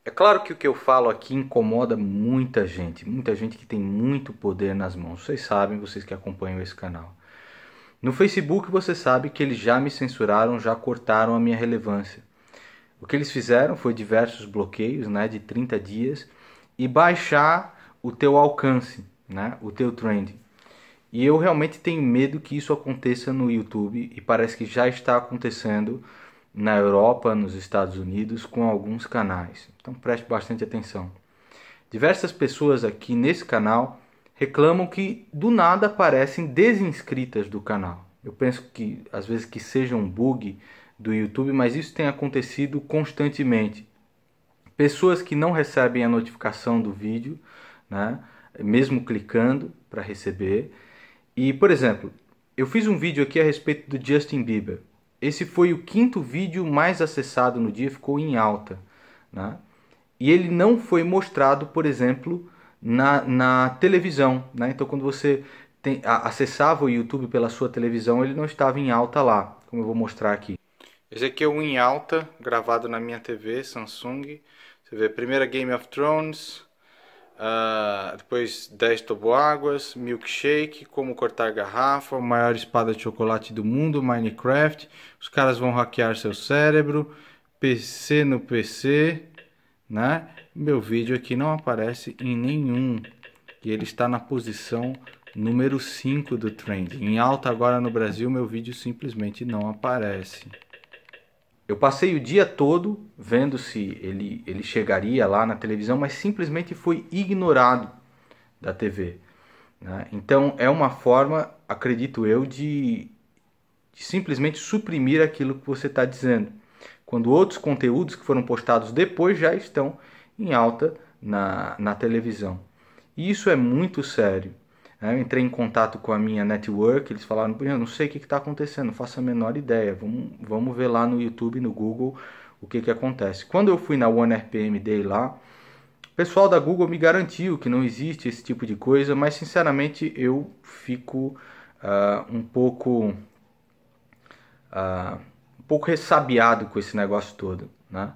É claro que o que eu falo aqui incomoda muita gente que tem muito poder nas mãos. Vocês sabem, vocês que acompanham esse canal. No Facebook você sabe que eles já me censuraram, já cortaram a minha relevância. O que eles fizeram foi diversos bloqueios, né, de 30 dias e baixar o teu alcance, né, o teu trend. E eu realmente tenho medo que isso aconteça no YouTube e parece que já está acontecendo na Europa, nos Estados Unidos, com alguns canais. Então preste bastante atenção. Diversas pessoas aqui nesse canal reclamam que do nada aparecem desinscritas do canal. Eu penso que às vezes que seja um bug do YouTube, mas isso tem acontecido constantemente. Pessoas que não recebem a notificação do vídeo, né, mesmo clicando para receber. E, por exemplo, eu fiz um vídeo aqui a respeito do Justin Bieber. Esse foi o 5º vídeo mais acessado no dia, ficou em alta, né? E ele não foi mostrado, por exemplo, na televisão, né? Então, quando você acessava o YouTube pela sua televisão, ele não estava em alta lá, como eu vou mostrar aqui. Esse aqui é o em alta, gravado na minha TV, Samsung. Você vê, primeira Game of Thrones, depois 10 toboáguas, milkshake, como cortar garrafa, maior espada de chocolate do mundo, Minecraft, os caras vão hackear seu cérebro, PC no PC, né? Meu vídeo aqui não aparece em nenhum, e ele está na posição número 5 do trend. Em alta agora no Brasil, meu vídeo simplesmente não aparece. Eu passei o dia todo vendo se ele chegaria lá na televisão, mas simplesmente foi ignorado da TV, né? Então é uma forma, acredito eu, de simplesmente suprimir aquilo que você está dizendo. Quando outros conteúdos que foram postados depois já estão em alta na televisão. E isso é muito sério. Eu entrei em contato com a minha network, eles falaram, eu não sei o que está acontecendo, não faço a menor ideia, vamos ver lá no YouTube, no Google, o que acontece. Quando eu fui na One RPM Day lá, o pessoal da Google me garantiu que não existe esse tipo de coisa, mas sinceramente eu fico um pouco ressabiado com esse negócio todo, né?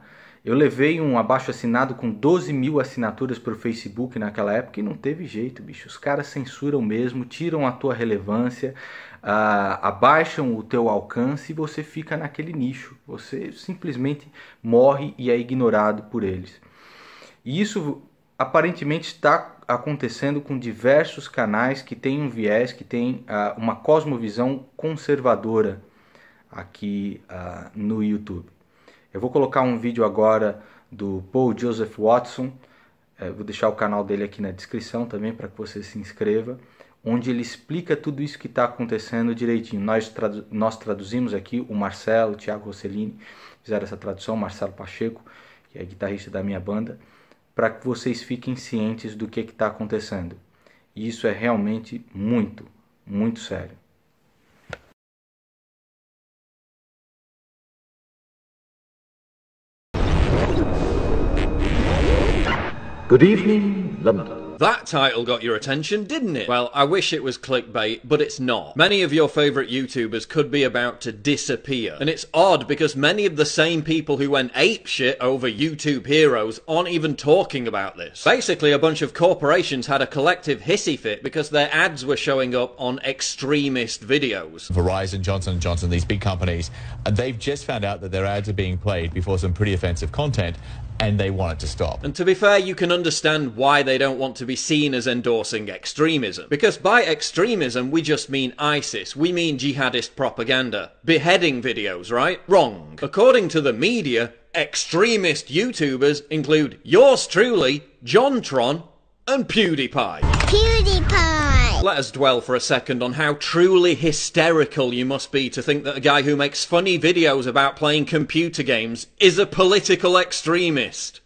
Eu levei um abaixo-assinado com 12 mil assinaturas para o Facebook naquela época e não teve jeito, bicho. Os caras censuram mesmo, tiram a tua relevância, abaixam o teu alcance e você fica naquele nicho. Você simplesmente morre e é ignorado por eles. E isso aparentemente está acontecendo com diversos canais que têm um viés, que têm uma cosmovisão conservadora aqui no YouTube. Eu vou colocar um vídeo agora do Paul Joseph Watson, vou deixar o canal dele aqui na descrição também para que você se inscreva, onde ele explica tudo isso que está acontecendo direitinho. Nós traduzimos aqui, o Marcelo, o Thiago Rossellini fizeram essa tradução, Marcelo Pacheco, que é guitarrista da minha banda, para que vocês fiquem cientes do que está acontecendo. E isso é realmente muito, muito sério. Good evening, London. That title got your attention, didn't it? Well, I wish it was clickbait, but it's not. Many of your favourite YouTubers could be about to disappear. And it's odd because many of the same people who went apeshit over YouTube heroes aren't even talking about this. Basically, a bunch of corporations had a collective hissy fit because their ads were showing up on extremist videos. Verizon, Johnson & Johnson, these big companies, they've just found out that their ads are being played before some pretty offensive content, and they want it to stop. And to be fair, you can understand why they don't want to be seen as endorsing extremism. Because by extremism, we just mean ISIS. We mean jihadist propaganda. Beheading videos, right? Wrong. According to the media, extremist YouTubers include yours truly, JonTron, and PewDiePie. PewDiePie! Let us dwell for a second on how truly hysterical you must be to think that a guy who makes funny videos about playing computer games is a political extremist.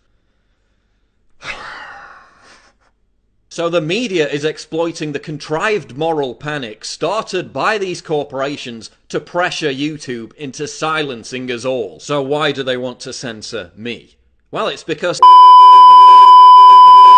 So the media is exploiting the contrived moral panic started by these corporations to pressure YouTube into silencing us all. So why do they want to censor me? Well, it's because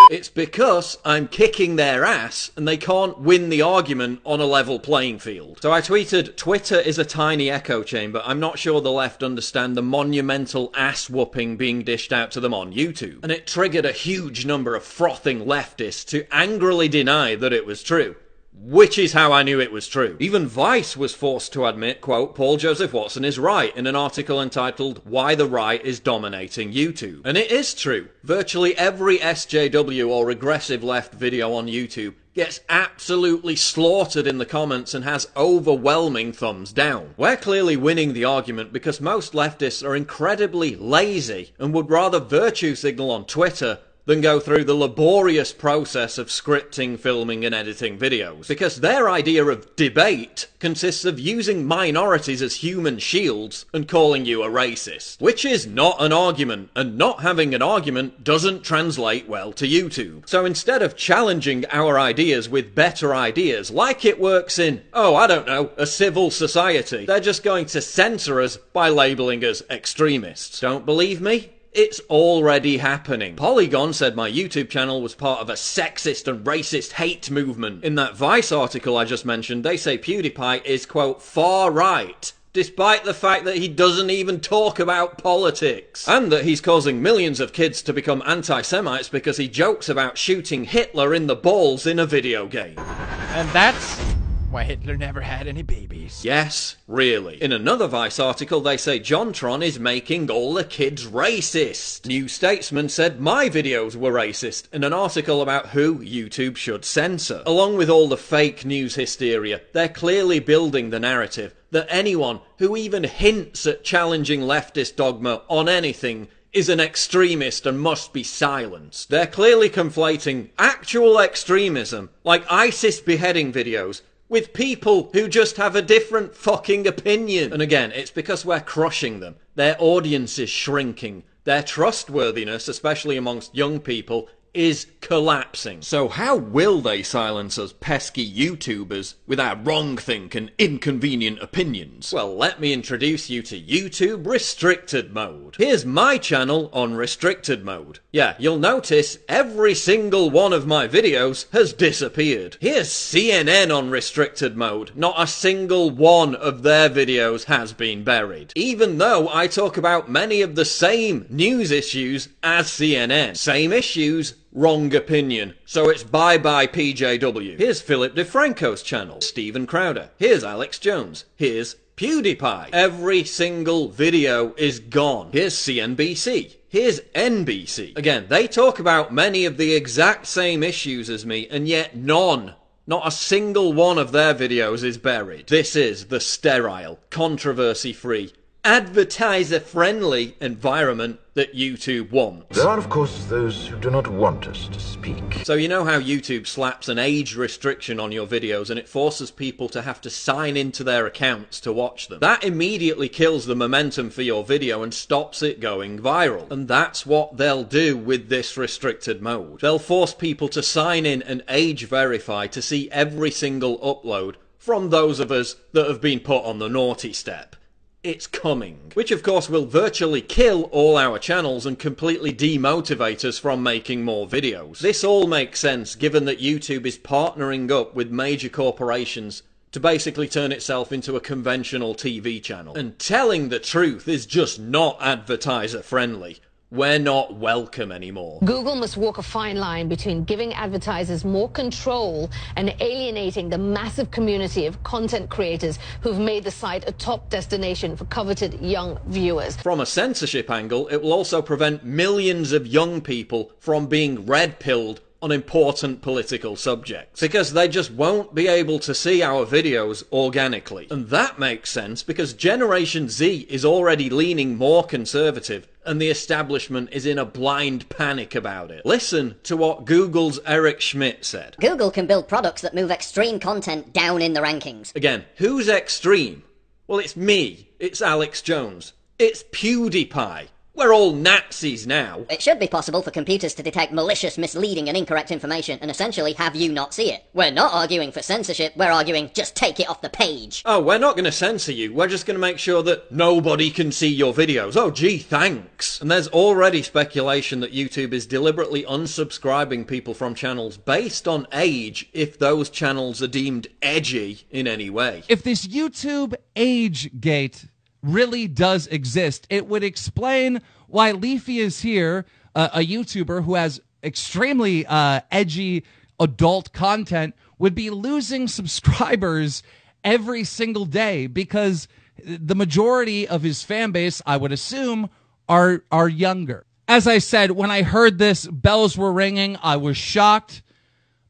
It's because I'm kicking their ass and they can't win the argument on a level playing field. So I tweeted, Twitter is a tiny echo chamber. I'm not sure the left understand the monumental ass whooping being dished out to them on YouTube. And it triggered a huge number of frothing leftists to angrily deny that it was true. Which is how I knew it was true. Even Vice was forced to admit, quote, Paul Joseph Watson is right in an article entitled Why the Right is Dominating YouTube. And it is true. Virtually every SJW or regressive left video on YouTube gets absolutely slaughtered in the comments and has overwhelming thumbs down. We're clearly winning the argument because most leftists are incredibly lazy and would rather virtue signal on Twitter than go through the laborious process of scripting, filming and editing videos. Because their idea of debate consists of using minorities as human shields and calling you a racist. Which is not an argument, and not having an argument doesn't translate well to YouTube. So instead of challenging our ideas with better ideas, like it works in, oh, I don't know, a civil society, they're just going to censor us by labelling us extremists. Don't believe me? It's already happening. Polygon said my YouTube channel was part of a sexist and racist hate movement. In that Vice article I just mentioned, they say PewDiePie is, quote, far right, despite the fact that he doesn't even talk about politics. And that he's causing millions of kids to become anti-Semites because he jokes about shooting Hitler in the balls in a video game. And that's why Hitler never had any babies. Yes, really. In another Vice article, they say JonTron is making all the kids racist. New Statesman said my videos were racist in an article about who YouTube should censor. Along with all the fake news hysteria, they're clearly building the narrative that anyone who even hints at challenging leftist dogma on anything is an extremist and must be silenced. They're clearly conflating actual extremism, like ISIS beheading videos, with people who just have a different fucking opinion. And again, it's because we're crushing them. Their audience is shrinking. Their trustworthiness, especially amongst young people, is collapsing. So how will they silence us pesky YouTubers with our wrong-think and inconvenient opinions? Well, let me introduce you to YouTube Restricted Mode. Here's my channel on Restricted Mode. Yeah, you'll notice every single one of my videos has disappeared. Here's CNN on Restricted Mode. Not a single one of their videos has been buried. Even though I talk about many of the same news issues as CNN. Same issues, wrong opinion. So it's bye-bye PJW. Here's Philip DeFranco's channel. Steven Crowder. Here's Alex Jones. Here's PewDiePie. Every single video is gone. Here's CNBC. Here's NBC. Again, they talk about many of the exact same issues as me, and yet not a single one of their videos is buried. This is the sterile, controversy-free, advertiser-friendly environment that YouTube wants. There are, of course, those who do not want us to speak. So you know how YouTube slaps an age restriction on your videos and it forces people to have to sign into their accounts to watch them? That immediately kills the momentum for your video and stops it going viral. And that's what they'll do with this restricted mode. They'll force people to sign in and age verify to see every single upload from those of us that have been put on the naughty step. It's coming. Which of course will virtually kill all our channels and completely demotivate us from making more videos. This all makes sense given that YouTube is partnering up with major corporations to basically turn itself into a conventional TV channel. And telling the truth is just not advertiser friendly. We're not welcome anymore. Google must walk a fine line between giving advertisers more control and alienating the massive community of content creators who've made the site a top destination for coveted young viewers. From a censorship angle, it will also prevent millions of young people from being red-pilled on important political subjects, because they just won't be able to see our videos organically. And that makes sense because Generation Z is already leaning more conservative and the establishment is in a blind panic about it. Listen to what Google's Eric Schmidt said. Google can build products that move extreme content down in the rankings. Again, who's extreme? Well, it's me. It's Alex Jones. It's PewDiePie. We're all Nazis now. It should be possible for computers to detect malicious, misleading and incorrect information and essentially have you not see it. We're not arguing for censorship, we're arguing just take it off the page. Oh, we're not going to censor you, we're just going to make sure that nobody can see your videos. Oh gee, thanks. And there's already speculation that YouTube is deliberately unsubscribing people from channels based on age if those channels are deemed edgy in any way. If this YouTube age gate really does exist, it would explain why Leafy is here, a YouTuber who has extremely edgy adult content, would be losing subscribers every single day because the majority of his fan base, I would assume, are younger. As I said, when I heard this, bells were ringing. I was shocked,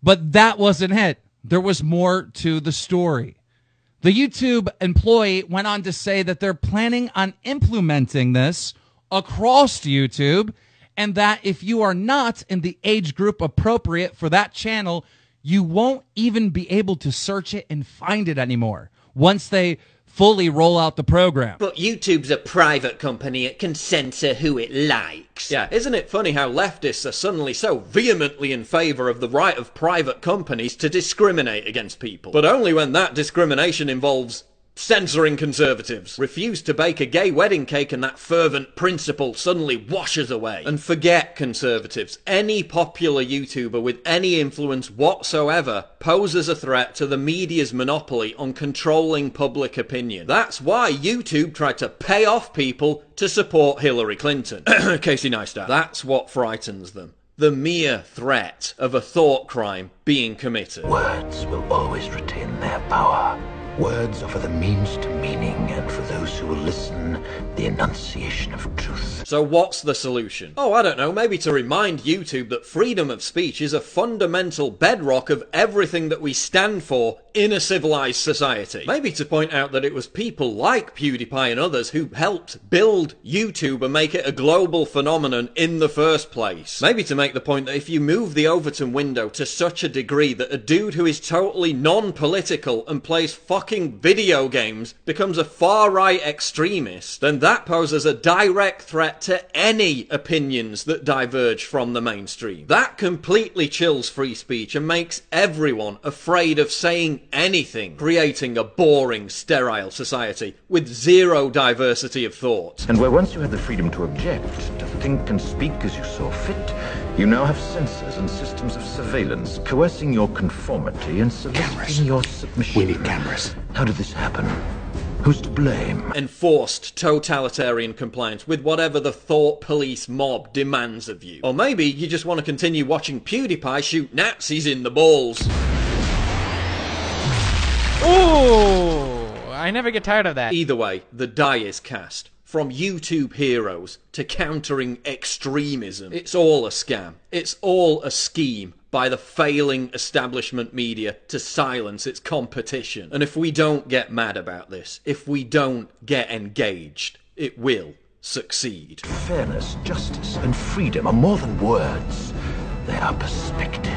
but that wasn't it. There was more to the story. The YouTube employee went on to say that they're planning on implementing this across YouTube, and that if you are not in the age group appropriate for that channel, you won't even be able to search it and find it anymore once they fully roll out the program. But YouTube's a private company, it can censor who it likes. Yeah, isn't it funny how leftists are suddenly so vehemently in favour of the right of private companies to discriminate against people? But only when that discrimination involves censoring conservatives. Refuse to bake a gay wedding cake and that fervent principle suddenly washes away. And forget conservatives. Any popular YouTuber with any influence whatsoever poses a threat to the media's monopoly on controlling public opinion. That's why YouTube tried to pay off people to support Hillary Clinton. Casey Neistat. That's what frightens them. The mere threat of a thought crime being committed. Words will always retain their power. Words offer the means to meaning, and for those who will listen, the enunciation of truth. So what's the solution? Oh, I don't know, maybe to remind YouTube that freedom of speech is a fundamental bedrock of everything that we stand for in a civilized society. Maybe to point out that it was people like PewDiePie and others who helped build YouTube and make it a global phenomenon in the first place. Maybe to make the point that if you move the Overton window to such a degree that a dude who is totally non-political and plays fucking video games becomes a far-right extremist, then that poses a direct threat to any opinions that diverge from the mainstream. That completely chills free speech and makes everyone afraid of saying anything, creating a boring, sterile society with zero diversity of thought. And where once you had the freedom to object, to think and speak as you saw fit, you now have censors and systems of surveillance coercing your conformity and soliciting your submission. We need cameras. How did this happen? Who's to blame? Enforced totalitarian compliance with whatever the thought police mob demands of you. Or maybe you just want to continue watching PewDiePie shoot Nazis in the balls. Ooh, I never get tired of that. Either way, the die is cast. From YouTube heroes to countering extremism, it's all a scam. It's all a scheme by the failing establishment media to silence its competition. And if we don't get mad about this, if we don't get engaged, it will succeed. Fairness, justice, and freedom are more than words. They are perspective.